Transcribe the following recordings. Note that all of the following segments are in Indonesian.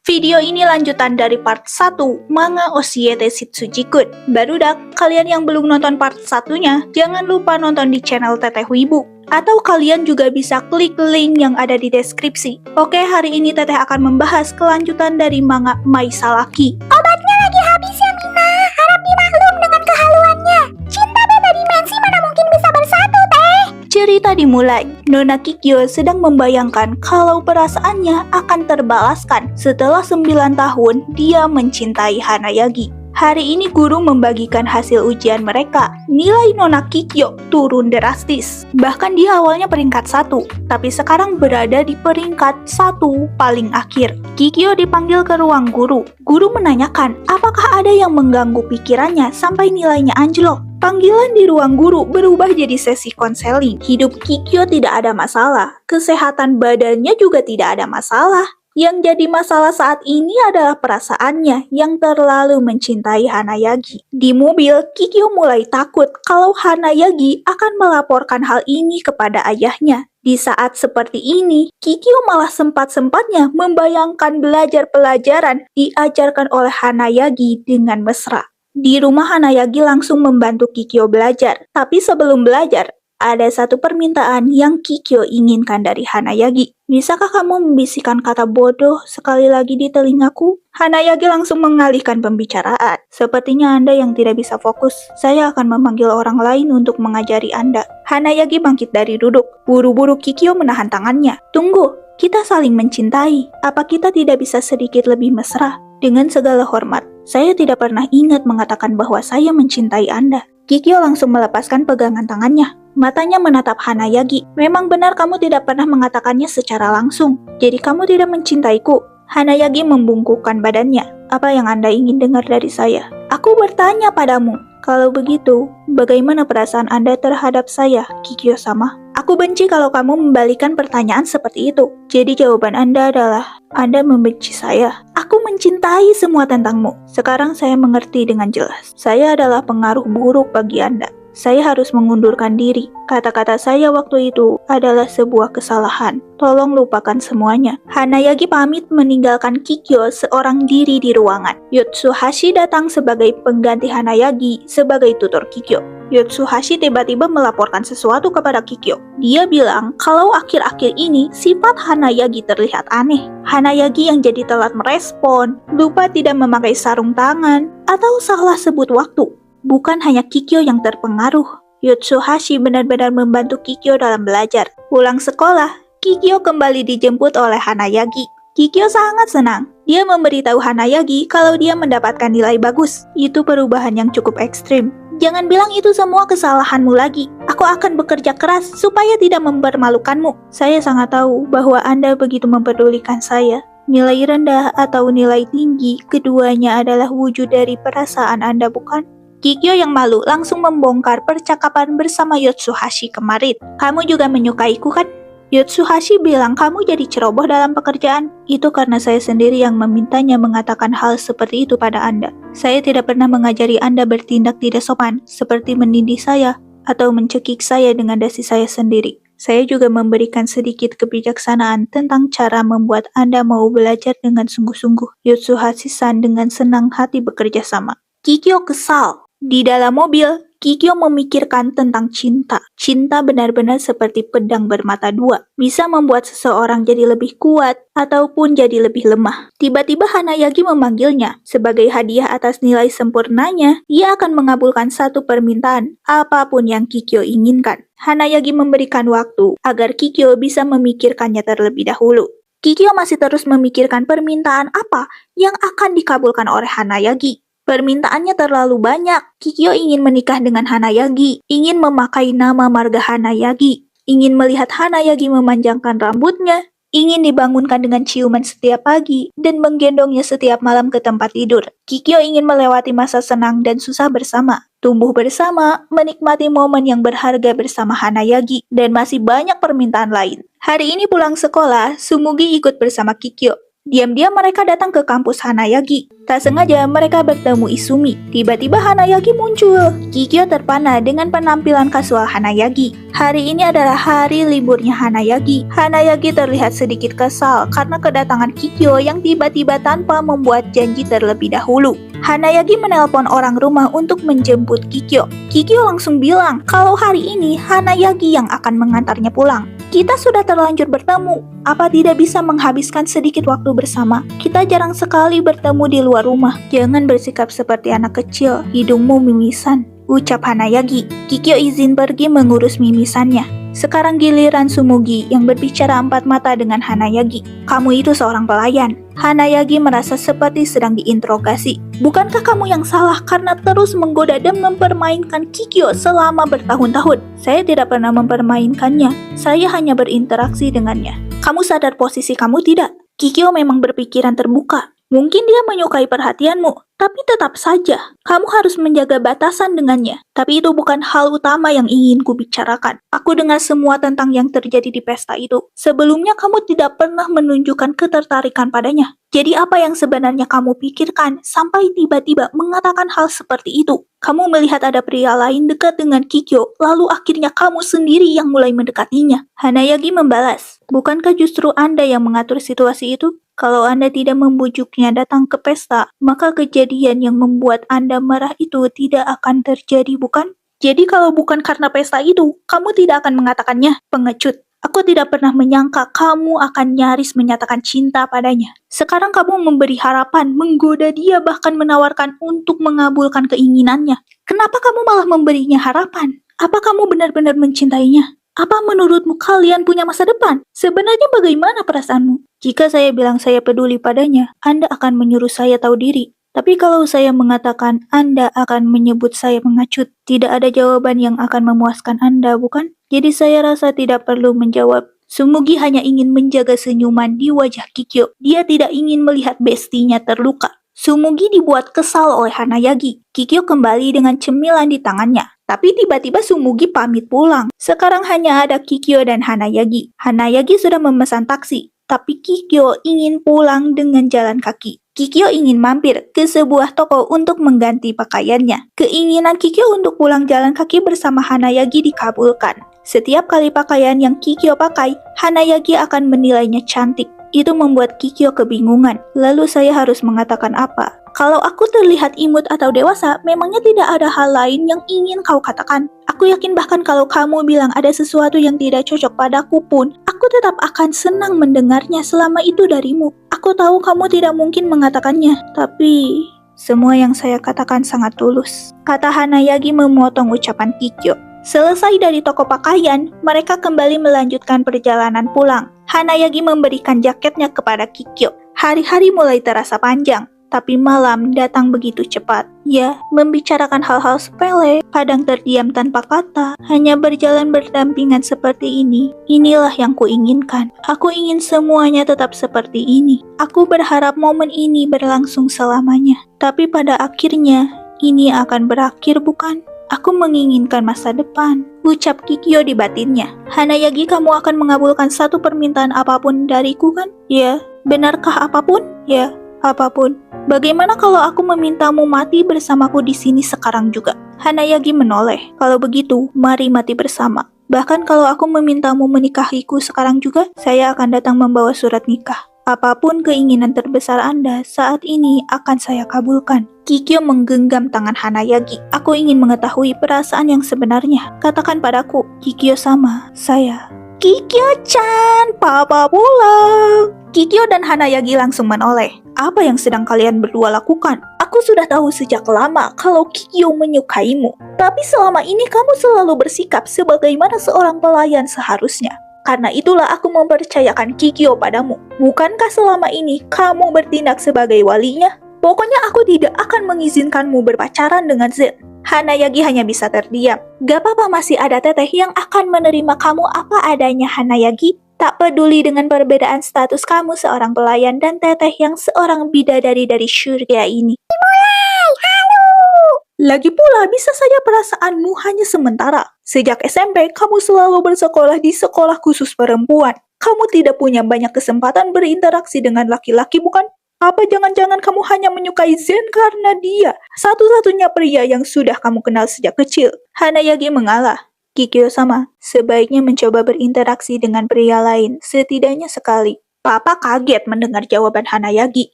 Video ini lanjutan dari part 1 manga Oshiete Shitsujikun. Barudak, kalian yang belum nonton part 1-nya, jangan lupa nonton di channel Teteh Wibu. Atau kalian juga bisa klik link yang ada di deskripsi. Oke, hari ini Teteh akan membahas kelanjutan dari manga Mai Salaki. Obatnya lagi habis ya Mina, harap dimaklum dengan kehaluannya. Cinta beda dimensi mana mungkin bisa bersatu teh. Cerita dimulai, Nona Kikyo sedang membayangkan kalau perasaannya akan terbalaskan setelah 9 tahun dia mencintai Hanayagi. Hari ini guru membagikan hasil ujian mereka. Nilai Nona Kikyo turun drastis. Bahkan dia awalnya peringkat 1, tapi sekarang berada di peringkat 1 paling akhir. Kikyo dipanggil ke ruang guru. Guru menanyakan apakah ada yang mengganggu pikirannya sampai nilainya anjlok. Panggilan di ruang guru berubah jadi sesi konseling. Hidup Kikyo tidak ada masalah. Kesehatan badannya juga tidak ada masalah. Yang jadi masalah saat ini adalah perasaannya yang terlalu mencintai Hanayagi. Di mobil, Kikyo mulai takut kalau Hanayagi akan melaporkan hal ini kepada ayahnya. Di saat seperti ini, Kikyo malah sempat-sempatnya membayangkan belajar pelajaran diajarkan oleh Hanayagi dengan mesra. Di rumah Hanayagi langsung membantu Kikyo belajar. Tapi sebelum belajar, ada satu permintaan yang Kikyo inginkan dari Hanayagi. Bisakah kamu membisikkan kata bodoh sekali lagi di telingaku? Hanayagi langsung mengalihkan pembicaraan. Sepertinya Anda yang tidak bisa fokus. Saya akan memanggil orang lain untuk mengajari Anda. Hanayagi bangkit dari duduk. Buru-buru Kikyo menahan tangannya. Tunggu, kita saling mencintai. Apa kita tidak bisa sedikit lebih mesra? Dengan segala hormat, saya tidak pernah ingat mengatakan bahwa saya mencintai Anda. Kikyo langsung melepaskan pegangan tangannya. Matanya menatap Hanayagi. Memang benar kamu tidak pernah mengatakannya secara langsung. Jadi kamu tidak mencintaiku. Hanayagi membungkukkan badannya. Apa yang Anda ingin dengar dari saya? Aku bertanya padamu. Kalau begitu, bagaimana perasaan Anda terhadap saya, Kikyo-sama? Aku benci kalau kamu membalikan pertanyaan seperti itu. Jadi jawaban Anda adalah, Anda membenci saya. Aku mencintai semua tentangmu. Sekarang saya mengerti dengan jelas. Saya adalah pengaruh buruk bagi Anda. Saya harus mengundurkan diri. Kata-kata saya waktu itu adalah sebuah kesalahan. Tolong lupakan semuanya. Hanayagi pamit meninggalkan Kikyo seorang diri di ruangan. Yotsuhashi datang sebagai pengganti Hanayagi sebagai tutor Kikyo. Yotsuhashi tiba-tiba melaporkan sesuatu kepada Kikyo. Dia bilang kalau akhir-akhir ini sifat Hanayagi terlihat aneh. Hanayagi yang jadi telat merespon, lupa tidak memakai sarung tangan, atau salah sebut waktu. Bukan hanya Kikyo yang terpengaruh. Yotsuhashi benar-benar membantu Kikyo dalam belajar. Pulang sekolah, Kikyo kembali dijemput oleh Hanayagi. Kikyo sangat senang. Dia memberitahu Hanayagi kalau dia mendapatkan nilai bagus. Itu perubahan yang cukup ekstrim. Jangan bilang itu semua kesalahanmu lagi. Aku akan bekerja keras supaya tidak mempermalukanmu. Saya sangat tahu bahwa Anda begitu mempedulikan saya. Nilai rendah atau nilai tinggi, keduanya adalah wujud dari perasaan Anda, bukan? Kikyo yang malu langsung membongkar percakapan bersama Yotsuhashi kemarin. Kamu juga menyukaiku kan? Yotsuhashi bilang kamu jadi ceroboh dalam pekerjaan. Itu karena saya sendiri yang memintanya mengatakan hal seperti itu pada Anda. Saya tidak pernah mengajari Anda bertindak tidak sopan, seperti menindih saya atau mencekik saya dengan dasi saya sendiri. Saya juga memberikan sedikit kebijaksanaan tentang cara membuat Anda mau belajar dengan sungguh-sungguh. Yotsuhashi-san dengan senang hati bekerja sama. Kikyo kesal. Di dalam mobil, Kikyo memikirkan tentang cinta. Cinta benar-benar seperti pedang bermata dua. Bisa membuat seseorang jadi lebih kuat ataupun jadi lebih lemah. Tiba-tiba Hanayagi memanggilnya. Sebagai hadiah atas nilai sempurnanya, ia akan mengabulkan satu permintaan, apapun yang Kikyo inginkan. Hanayagi memberikan waktu agar Kikyo bisa memikirkannya terlebih dahulu. Kikyo masih terus memikirkan permintaan apa yang akan dikabulkan oleh Hanayagi. Permintaannya terlalu banyak. Kikyo ingin menikah dengan Hanayagi, ingin memakai nama marga Hanayagi, ingin melihat Hanayagi memanjangkan rambutnya, ingin dibangunkan dengan ciuman setiap pagi, dan menggendongnya setiap malam ke tempat tidur. Kikyo ingin melewati masa senang dan susah bersama, tumbuh bersama, menikmati momen yang berharga bersama Hanayagi, dan masih banyak permintaan lain. Hari ini pulang sekolah, Sumugi ikut bersama Kikyo. Diam-diam mereka datang ke kampus Hanayagi. Tak sengaja mereka bertemu Izumi. Tiba-tiba Hanayagi muncul. Kikyo terpana dengan penampilan kasual Hanayagi. Hari ini adalah hari liburnya Hanayagi. Hanayagi terlihat sedikit kesal karena kedatangan Kikyo yang tiba-tiba tanpa membuat janji terlebih dahulu. Hanayagi menelpon orang rumah untuk menjemput Kikyo. Kikyo langsung bilang kalau hari ini Hanayagi yang akan mengantarnya pulang. Kita sudah terlanjur bertemu. Apa tidak bisa menghabiskan sedikit waktu bersama? Kita jarang sekali bertemu di luar rumah. Jangan bersikap seperti anak kecil. Hidungmu mimisan, ucap Hanayagi. Kikyo izin pergi mengurus mimisannya. Sekarang giliran Sumugi yang berbicara empat mata dengan Hanayagi. Kamu itu seorang pelayan. Hanayagi merasa seperti sedang diinterogasi. Bukankah kamu yang salah karena terus menggoda dan mempermainkan Kikyo selama bertahun-tahun? Saya tidak pernah mempermainkannya. Saya hanya berinteraksi dengannya. Kamu sadar posisi kamu tidak? Kikyo memang berpikiran terbuka. Mungkin dia menyukai perhatianmu, tapi tetap saja, kamu harus menjaga batasan dengannya. Tapi itu bukan hal utama yang ingin kubicarakan. Aku dengar semua tentang yang terjadi di pesta itu. Sebelumnya kamu tidak pernah menunjukkan ketertarikan padanya. Jadi apa yang sebenarnya kamu pikirkan sampai tiba-tiba mengatakan hal seperti itu? Kamu melihat ada pria lain dekat dengan Kikyo, lalu akhirnya kamu sendiri yang mulai mendekatinya. Hanayagi membalas, bukankah justru Anda yang mengatur situasi itu? Kalau Anda tidak membujuknya datang ke pesta, maka kejadian yang membuat Anda marah itu tidak akan terjadi, bukan? Jadi kalau bukan karena pesta itu, kamu tidak akan mengatakannya. Pengecut. Aku tidak pernah menyangka kamu akan nyaris menyatakan cinta padanya. Sekarang kamu memberi harapan, menggoda dia, bahkan menawarkan untuk mengabulkan keinginannya. Kenapa kamu malah memberinya harapan? Apa kamu benar-benar mencintainya? Apa menurutmu kalian punya masa depan? Sebenarnya bagaimana perasaanmu? Jika saya bilang saya peduli padanya, Anda akan menyuruh saya tahu diri. Tapi kalau saya mengatakan Anda akan menyebut saya pengecut, tidak ada jawaban yang akan memuaskan Anda, bukan? Jadi saya rasa tidak perlu menjawab. Sumugi hanya ingin menjaga senyuman di wajah Kikyo. Dia tidak ingin melihat bestinya terluka. Sumugi dibuat kesal oleh Hanayagi. Kikyo kembali dengan cemilan di tangannya. Tapi tiba-tiba Sumugi pamit pulang. Sekarang hanya ada Kikyo dan Hanayagi. Hanayagi sudah memesan taksi. Tapi Kikyo ingin pulang dengan jalan kaki. Kikyo ingin mampir ke sebuah toko untuk mengganti pakaiannya. Keinginan Kikyo untuk pulang jalan kaki bersama Hanayagi dikabulkan. Setiap kali pakaian yang Kikyo pakai, Hanayagi akan menilainya cantik. Itu membuat Kikyo kebingungan. Lalu saya harus mengatakan apa? Kalau aku terlihat imut atau dewasa, memangnya tidak ada hal lain yang ingin kau katakan. Aku yakin bahkan kalau kamu bilang ada sesuatu yang tidak cocok padaku pun, aku tetap akan senang mendengarnya selama itu darimu. Aku tahu kamu tidak mungkin mengatakannya, tapi semua yang saya katakan sangat tulus. Kata Hanayagi memotong ucapan Kikyo. Selesai dari toko pakaian, mereka kembali melanjutkan perjalanan pulang. Hanayagi memberikan jaketnya kepada Kikyo. Hari-hari mulai terasa panjang, tapi malam datang begitu cepat. Ya, membicarakan hal-hal sepele, kadang terdiam tanpa kata, hanya berjalan berdampingan seperti ini. Inilah yang kuinginkan. Aku ingin semuanya tetap seperti ini. Aku berharap momen ini berlangsung selamanya. Tapi pada akhirnya, ini akan berakhir, bukan? Aku menginginkan masa depan, ucap Kikyo di batinnya. Hanayagi, kamu akan mengabulkan satu permintaan apapun dariku, kan? Ya. Benarkah apapun? Ya, apapun. Bagaimana kalau aku memintamu mati bersamaku di sini sekarang juga? Hanayagi menoleh. Kalau begitu, mari mati bersama. Bahkan kalau aku memintamu menikahiku sekarang juga, saya akan datang membawa surat nikah. Apapun keinginan terbesar Anda saat ini akan saya kabulkan. Kikyo menggenggam tangan Hanayagi. Aku ingin mengetahui perasaan yang sebenarnya. Katakan padaku. Kikyo sama, saya. Kikyo-chan, papa pulang. Kikyo dan Hanayagi langsung menoleh. Apa yang sedang kalian berdua lakukan? Aku sudah tahu sejak lama kalau Kikyo menyukaimu. Tapi selama ini kamu selalu bersikap sebagaimana seorang pelayan seharusnya. Karena itulah aku mempercayakan Kikyo padamu. Bukankah selama ini kamu bertindak sebagai walinya? Pokoknya aku tidak akan mengizinkanmu berpacaran dengan Zen. Hanayagi hanya bisa terdiam. Gak apa-apa, masih ada teteh yang akan menerima kamu apa adanya, Hanayagi. Tak peduli dengan perbedaan status kamu seorang pelayan dan teteh yang seorang bidadari dari surga ini. Dimulai! Halo! Lagi pula, bisa saja perasaanmu hanya sementara. Sejak SMP, kamu selalu bersekolah di sekolah khusus perempuan. Kamu tidak punya banyak kesempatan berinteraksi dengan laki-laki, bukan? Apa jangan-jangan kamu hanya menyukai Zen karena dia satu-satunya pria yang sudah kamu kenal sejak kecil? Hanayagi mengalah. Kikyo sama, sebaiknya mencoba berinteraksi dengan pria lain, setidaknya sekali. Papa kaget mendengar jawaban Hanayagi.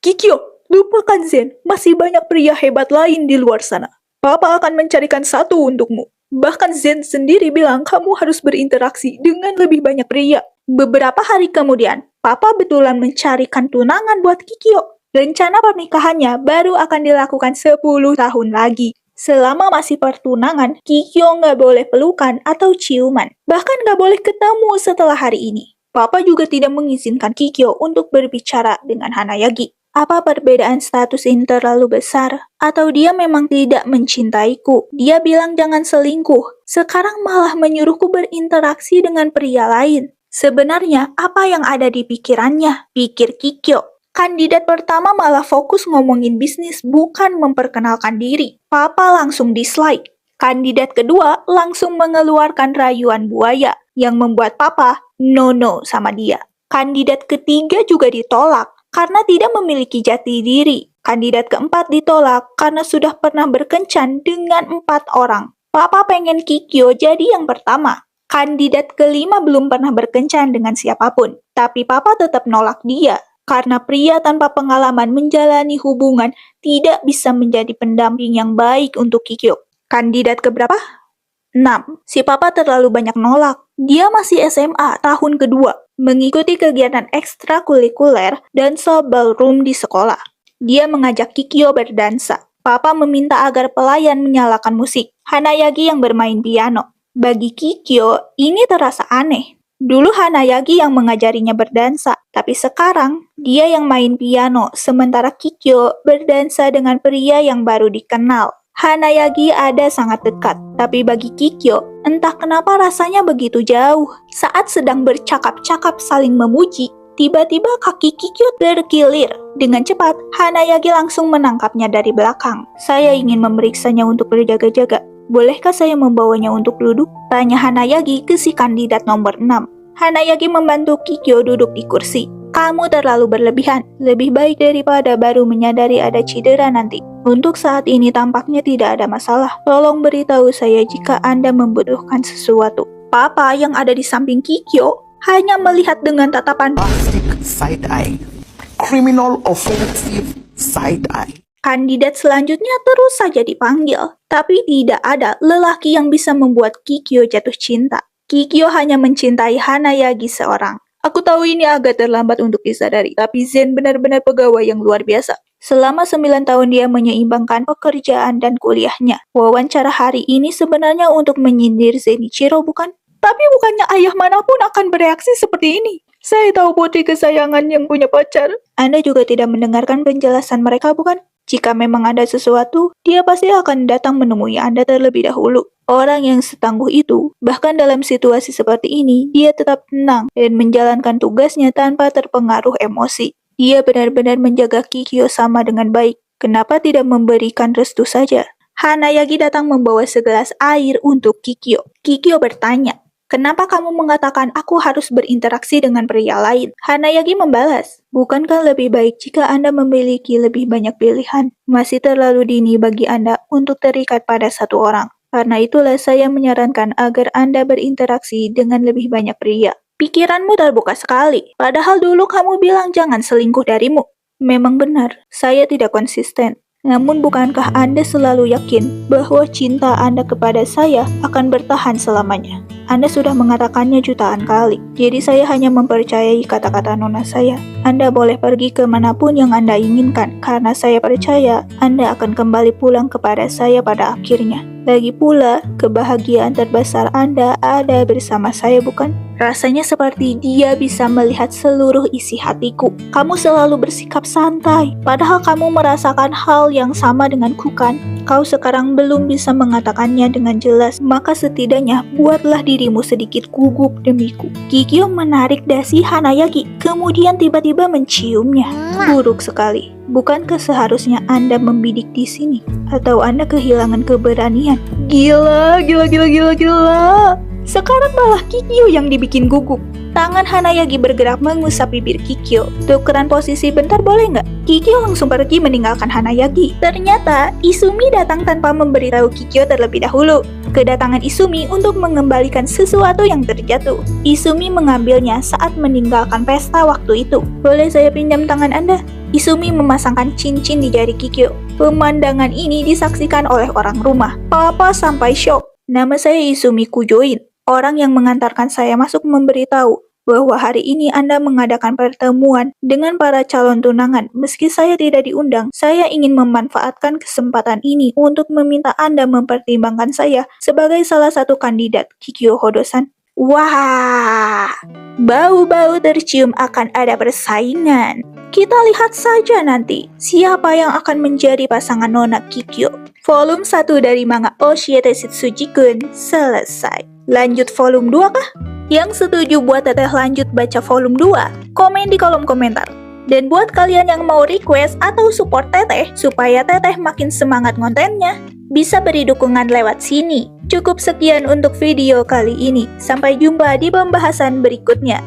Kikyo, lupakan Zen, masih banyak pria hebat lain di luar sana. Papa akan mencarikan satu untukmu. Bahkan Zen sendiri bilang kamu harus berinteraksi dengan lebih banyak pria. Beberapa hari kemudian, Papa betulan mencarikan tunangan buat Kikyo. Rencana pernikahannya baru akan dilakukan 10 tahun lagi. Selama masih pertunangan, Kikyo nggak boleh pelukan atau ciuman. Bahkan nggak boleh ketemu setelah hari ini. Papa juga tidak mengizinkan Kikyo untuk berbicara dengan Hanayagi. Apa perbedaan status ini terlalu besar? Atau dia memang tidak mencintaiku? Dia bilang jangan selingkuh. Sekarang malah menyuruhku berinteraksi dengan pria lain. Sebenarnya apa yang ada di pikirannya? Pikir Kikyo. Kandidat pertama malah fokus ngomongin bisnis, bukan memperkenalkan diri. Papa langsung dislike. Kandidat kedua langsung mengeluarkan rayuan buaya yang membuat Papa no sama dia. Kandidat ketiga juga ditolak karena tidak memiliki jati diri. Kandidat keempat ditolak karena sudah pernah berkencan dengan 4 orang. Papa pengen Kikyo jadi yang pertama. Kandidat kelima belum pernah berkencan dengan siapapun, tapi Papa tetap nolak dia. Karena pria tanpa pengalaman menjalani hubungan tidak bisa menjadi pendamping yang baik untuk Kikyo. Kandidat keberapa? 6. Si Papa terlalu banyak nolak. Dia masih SMA tahun kedua, mengikuti kegiatan ekstrakurikuler dan ballroom di sekolah. Dia mengajak Kikyo berdansa. Papa meminta agar pelayan menyalakan musik. Hanayagi yang bermain piano. Bagi Kikyo, ini terasa aneh. Dulu Hanayagi yang mengajarinya berdansa, tapi sekarang dia yang main piano, sementara Kikyo berdansa dengan pria yang baru dikenal. Hanayagi ada sangat dekat, tapi bagi Kikyo, entah kenapa rasanya begitu jauh. Saat sedang bercakap-cakap saling memuji, tiba-tiba kaki Kikyo terkilir. Dengan cepat, Hanayagi langsung menangkapnya dari belakang. Saya ingin memeriksanya untuk berjaga-jaga. Bolehkah saya membawanya untuk duduk? Tanya Hanayagi ke si kandidat nomor 6. Hanayagi membantu Kikyo duduk di kursi. Kamu terlalu berlebihan. Lebih baik daripada baru menyadari ada cedera nanti. Untuk saat ini tampaknya tidak ada masalah. Tolong beritahu saya jika Anda membutuhkan sesuatu. Papa yang ada di samping Kikyo hanya melihat dengan tatapan Plastic side eye. Criminal offensive side eye. Kandidat selanjutnya terus saja dipanggil, tapi tidak ada lelaki yang bisa membuat Kikyo jatuh cinta. Kikyo hanya mencintai Hanayagi seorang. Aku tahu ini agak terlambat untuk disadari, tapi Zen benar-benar pegawai yang luar biasa. Selama 9 tahun dia menyeimbangkan pekerjaan dan kuliahnya. Wawancara hari ini sebenarnya untuk menyindir Zenichiro, bukan? Tapi bukannya ayah manapun akan bereaksi seperti ini. Saya tahu putri kesayangan yang punya pacar. Anda juga tidak mendengarkan penjelasan mereka, bukan? Jika memang ada sesuatu, dia pasti akan datang menemui Anda terlebih dahulu. Orang yang setangguh itu, bahkan dalam situasi seperti ini, dia tetap tenang dan menjalankan tugasnya tanpa terpengaruh emosi. Dia benar-benar menjaga Kikyo sama dengan baik. Kenapa tidak memberikan restu saja? Hanayagi datang membawa segelas air untuk Kikyo. Kikyo bertanya, kenapa kamu mengatakan aku harus berinteraksi dengan pria lain? Hanayagi membalas, bukankah lebih baik jika Anda memiliki lebih banyak pilihan? Masih terlalu dini bagi Anda untuk terikat pada satu orang. Karena itulah saya menyarankan agar Anda berinteraksi dengan lebih banyak pria. Pikiranmu terbuka sekali, padahal dulu kamu bilang jangan selingkuh darimu. Memang benar, saya tidak konsisten. Namun bukankah Anda selalu yakin bahwa cinta Anda kepada saya akan bertahan selamanya? Anda sudah mengatakannya jutaan kali, jadi saya hanya mempercayai kata-kata nona saya. Anda boleh pergi kemanapun yang Anda inginkan, karena saya percaya Anda akan kembali pulang kepada saya pada akhirnya. Lagi pula, kebahagiaan terbesar Anda ada bersama saya, bukan? Rasanya seperti dia bisa melihat seluruh isi hatiku. Kamu selalu bersikap santai, padahal kamu merasakan hal yang sama denganku kan? Kau sekarang belum bisa mengatakannya dengan jelas, maka setidaknya buatlah diri dirimu sedikit gugup demiku. Kikyo menarik dasi Hanayagi, kemudian tiba-tiba menciumnya. Buruk sekali. Bukankah seharusnya Anda membidik di sini? Atau Anda kehilangan keberanian? Gila. Sekarang malah Kikyo yang dibikin gugup. Tangan Hanayagi bergerak mengusap bibir Kikyo. Tukeran posisi bentar boleh nggak? Kikyo langsung pergi meninggalkan Hanayagi. Ternyata Izumi datang tanpa memberitahu Kikyo terlebih dahulu. Kedatangan Izumi untuk mengembalikan sesuatu yang terjatuh. Izumi mengambilnya saat meninggalkan pesta waktu itu. Boleh saya pinjam tangan Anda? Izumi memasangkan cincin di jari Kikyo. Pemandangan ini disaksikan oleh orang rumah. Papa sampai shock. Nama saya Izumi Kujoin. Orang yang mengantarkan saya masuk memberitahu bahwa hari ini Anda mengadakan pertemuan dengan para calon tunangan. Meski saya tidak diundang, saya ingin memanfaatkan kesempatan ini untuk meminta Anda mempertimbangkan saya sebagai salah satu kandidat, Kikyo Hodo-san. Wah, bau-bau tercium akan ada persaingan. Kita lihat saja nanti siapa yang akan menjadi pasangan Nona Kikyo. Volume 1 dari manga Oshiete Shitsuji-kun selesai. Lanjut volume 2 kah? Yang setuju buat Teteh lanjut baca volume 2, komen di kolom komentar. Dan buat kalian yang mau request atau support Teteh supaya Teteh makin semangat kontennya, bisa beri dukungan lewat sini. Cukup sekian untuk video kali ini. Sampai jumpa di pembahasan berikutnya.